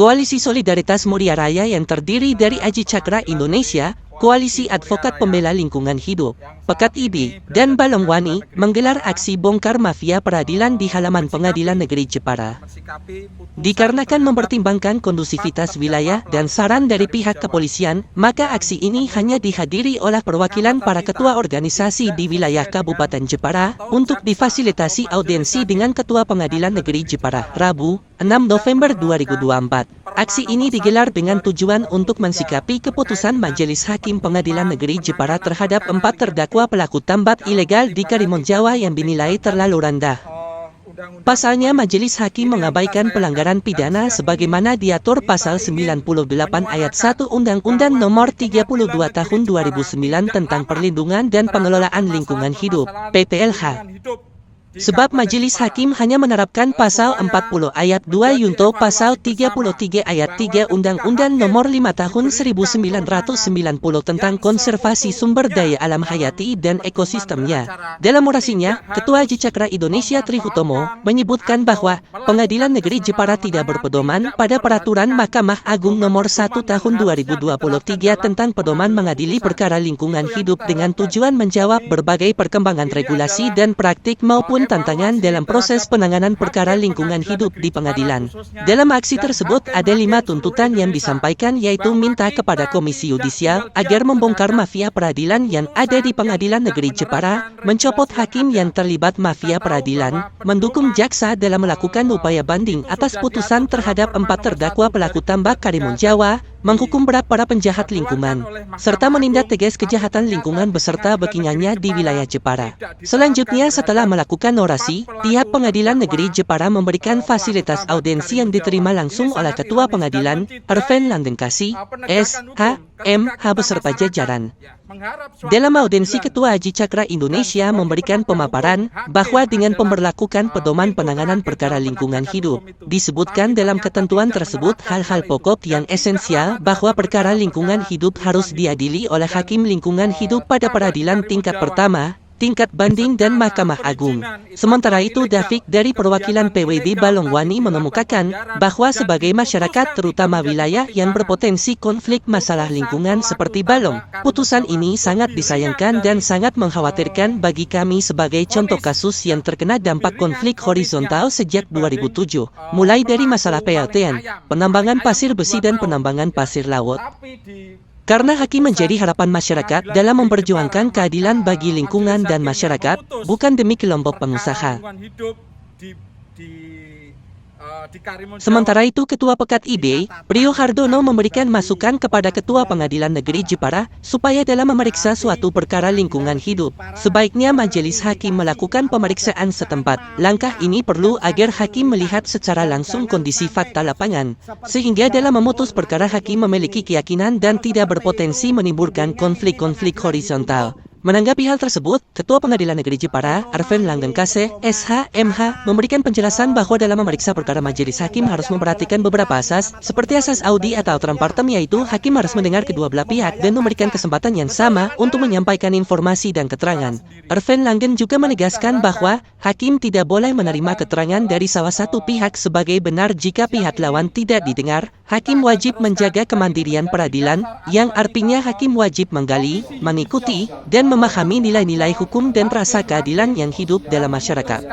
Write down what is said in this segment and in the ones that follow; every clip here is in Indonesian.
Koalisi Solidaritas Mulia Raya yang terdiri dari Aji Cakra Indonesia, Koalisi Advokat Pembela Lingkungan Hidup, Pekat IB, dan Balong Wani menggelar aksi bongkar mafia peradilan di halaman Pengadilan Negeri Jepara. Dikarenakan mempertimbangkan kondusivitas wilayah dan saran dari pihak kepolisian, maka aksi ini hanya dihadiri oleh perwakilan para ketua organisasi di wilayah Kabupaten Jepara untuk difasilitasi audiensi dengan Ketua Pengadilan Negeri Jepara, Rabu, 6 November 2024. Aksi ini digelar dengan tujuan untuk mensikapi keputusan Majelis Hakim Pengadilan Negeri Jepara terhadap 4 terdakwa pelaku tambak ilegal di Karimun Jawa yang dinilai terlalu rendah. Pasalnya, Majelis Hakim mengabaikan pelanggaran pidana sebagaimana diatur pasal 98 ayat 1 Undang-Undang Nomor 32 Tahun 2009 tentang Perlindungan dan Pengelolaan Lingkungan Hidup, PPLH. Sebab Majelis Hakim hanya menerapkan pasal 40 ayat 2 Yunto pasal 33 ayat 3 Undang-Undang Nomor 5 Tahun 1990 tentang konservasi sumber daya alam hayati dan ekosistemnya. Dalam orasinya, Ketua Aji Cakra Indonesia Tri Hutomo menyebutkan bahwa Pengadilan Negeri Jepara tidak berpedoman pada Peraturan Mahkamah Agung Nomor 1 Tahun 2023 tentang pedoman mengadili perkara lingkungan hidup dengan tujuan menjawab berbagai perkembangan regulasi dan praktik maupun tantangan dalam proses penanganan perkara lingkungan hidup di pengadilan. Dalam aksi tersebut ada 5 tuntutan yang disampaikan, yaitu minta kepada Komisi Yudisial agar membongkar mafia peradilan yang ada di Pengadilan Negeri Jepara, mencopot hakim yang terlibat mafia peradilan, mendukung jaksa dalam melakukan upaya banding atas putusan terhadap 4 terdakwa pelaku tambak Karimun Jawa, menghukum berat para penjahat lingkungan, serta menindak tegas kejahatan lingkungan beserta backingannya di wilayah Jepara. Selanjutnya, setelah melakukan orasi, pihak Pengadilan Negeri Jepara memberikan fasilitas audiensi yang diterima langsung oleh Ketua Pengadilan, Arven Langgengkasih, SH, MH beserta jajaran. Dalam audiensi, Ketua Aji Cakra Indonesia memberikan pemaparan bahwa dengan pemberlakukan pedoman penanganan perkara lingkungan hidup, disebutkan dalam ketentuan tersebut hal-hal pokok yang esensial bahwa perkara lingkungan hidup harus diadili oleh Hakim Lingkungan Hidup pada peradilan tingkat pertama, tingkat banding dan Mahkamah Agung. Sementara itu, David dari perwakilan PWD Balong Wani mengemukakan bahwa sebagai masyarakat terutama wilayah yang berpotensi konflik masalah lingkungan seperti Balong, putusan ini sangat disayangkan dan sangat mengkhawatirkan bagi kami sebagai contoh kasus yang terkena dampak konflik horizontal sejak 2007, mulai dari masalah PLTN, penambangan pasir besi dan penambangan pasir laut. Karena hakim menjadi harapan masyarakat dalam memperjuangkan keadilan bagi lingkungan dan masyarakat, bukan demi kelompok pengusaha. Sementara itu, Ketua Pekat IB, Priyo Hardono memberikan masukan kepada Ketua Pengadilan Negeri Jepara supaya dalam memeriksa suatu perkara lingkungan hidup, sebaiknya Majelis Hakim melakukan pemeriksaan setempat. Langkah ini perlu agar hakim melihat secara langsung kondisi fakta lapangan, sehingga dalam memutus perkara hakim memiliki keyakinan dan tidak berpotensi menimbulkan konflik-konflik horizontal. Menanggapi hal tersebut, Ketua Pengadilan Negeri Jepara, Arven Langgengkasih, SH, MH, memberikan penjelasan bahwa dalam memeriksa perkara Majelis Hakim harus memperhatikan beberapa asas, seperti asas audi atau alternatif, yaitu hakim harus mendengar kedua belah pihak dan memberikan kesempatan yang sama untuk menyampaikan informasi dan keterangan. Arven Langgen juga menegaskan bahwa hakim tidak boleh menerima keterangan dari salah satu pihak sebagai benar jika pihak lawan tidak didengar. Hakim wajib menjaga kemandirian peradilan, yang artinya hakim wajib menggali, mengikuti, dan memahami nilai-nilai hukum dan rasa keadilan yang hidup dalam masyarakat.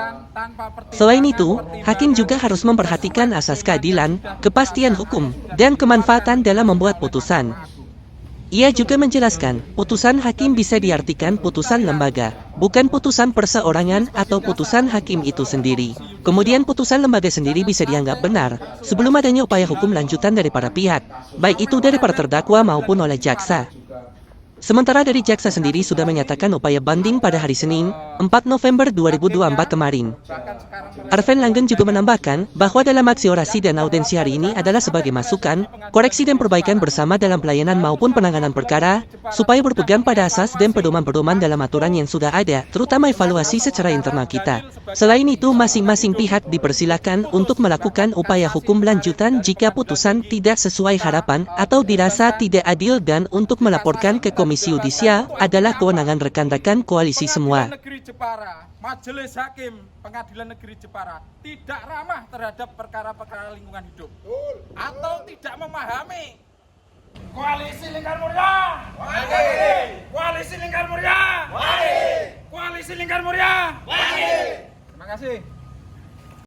Selain itu, hakim juga harus memperhatikan asas keadilan, kepastian hukum, dan kemanfaatan dalam membuat putusan. Ia juga menjelaskan, putusan hakim bisa diartikan putusan lembaga, bukan putusan perseorangan atau putusan hakim itu sendiri. Kemudian putusan lembaga sendiri bisa dianggap benar, sebelum adanya upaya hukum lanjutan dari para pihak, baik itu dari para terdakwa maupun oleh jaksa. Sementara dari jaksa sendiri sudah menyatakan upaya banding pada hari Senin, 4 November 2024 kemarin. Arven Langgen juga menambahkan bahwa dalam aksi orasi dan audiensi hari ini adalah sebagai masukan, koreksi dan perbaikan bersama dalam pelayanan maupun penanganan perkara, supaya berpegang pada asas dan pedoman-pedoman dalam aturan yang sudah ada, terutama evaluasi secara internal kita. Selain itu, masing-masing pihak dipersilakan untuk melakukan upaya hukum lanjutan jika putusan tidak sesuai harapan atau dirasa tidak adil, dan untuk melaporkan ke Komisi Yudisial adalah kewenangan rekan-rekan koalisi semua. Majelis Hakim Pengadilan Negeri Jepara tidak ramah terhadap perkara-perkara lingkungan hidup atau memahami. Koalisi Lingkar Mulia. Koalisi Lingkar Mulia. Koalisi Lingkar Mulia. Terima kasih.